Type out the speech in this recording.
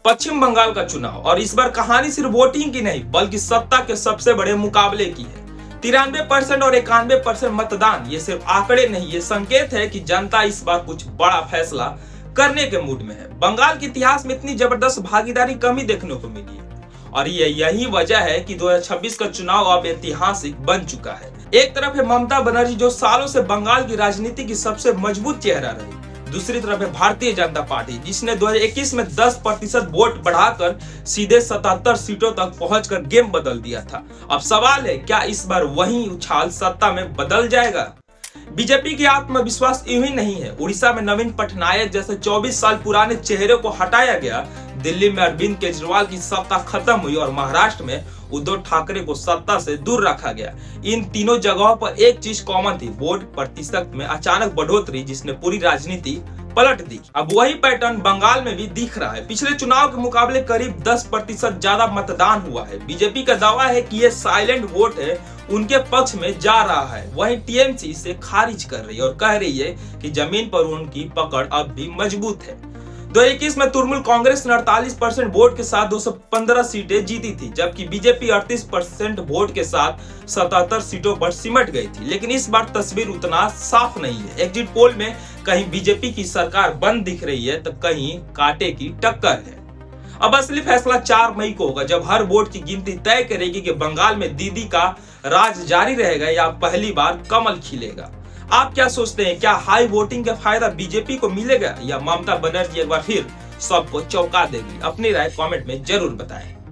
पश्चिम बंगाल का चुनाव और इस बार कहानी सिर्फ वोटिंग की नहीं बल्कि सत्ता के सबसे बड़े मुकाबले की है। 93% और 91% मतदान ये सिर्फ आंकड़े नहीं, ये संकेत है कि जनता इस बार कुछ बड़ा फैसला करने के मूड में है। बंगाल के इतिहास में इतनी जबरदस्त भागीदारी कम ही देखने को मिली है और ये यही वजह है कि 2026 का चुनाव अब ऐतिहासिक बन चुका है। एक तरफ है ममता बनर्जी जो सालों से बंगाल की राजनीति की सबसे मजबूत चेहरा रही, दूसरी तरफ है भारतीय जनता पार्टी जिसने 2021 में 10% वोट बढ़ाकर सीधे 77 सीटों तक पहुंचकर गेम बदल दिया था। अब सवाल है, क्या इस बार वही उछाल सत्ता में बदल जाएगा? बीजेपी की आत्मविश्वास यूं ही नहीं है। उड़ीसा में नवीन पटनायक जैसे 24 साल पुराने चेहरे को हटाया गया, दिल्ली में अरविंद केजरीवाल की सत्ता खत्म हुई और महाराष्ट्र में उद्धव ठाकरे को सत्ता से दूर रखा गया। इन तीनों जगहों पर एक चीज कॉमन थी, वोट प्रतिशत में अचानक बढ़ोतरी जिसने पूरी राजनीति पलट दी। अब वही पैटर्न बंगाल में भी दिख रहा है। पिछले चुनाव के मुकाबले करीब 10% ज्यादा मतदान हुआ है। बीजेपी का दावा है कि ये साइलेंट वोट है, उनके पक्ष में जा रहा है। वहीं टीएमसी इसे खारिज कर रही है और कह रही है कि जमीन पर उनकी पकड़ अब भी मजबूत है। 2021 में तृणमूल कांग्रेस ने 48% वोट के साथ 215 सीटें जीती थी, जबकि बीजेपी 38% वोट के साथ 77 सीटों पर सिमट गई थी। लेकिन इस बार तस्वीर उतना साफ नहीं है। एग्जिट पोल में कहीं बीजेपी की सरकार बंद दिख रही है तो कहीं कांटे की टक्कर है। अब असली फैसला 4 मई को होगा, जब हर वोट की गिनती तय करेगी कि बंगाल में दीदी का राज जारी रहेगा या पहली बार कमल खिलेगा। आप क्या सोचते हैं, क्या हाई वोटिंग का फायदा बीजेपी को मिलेगा या ममता बनर्जी एक बार फिर सबको चौंका देगी? अपनी राय कमेंट में जरूर बताएं।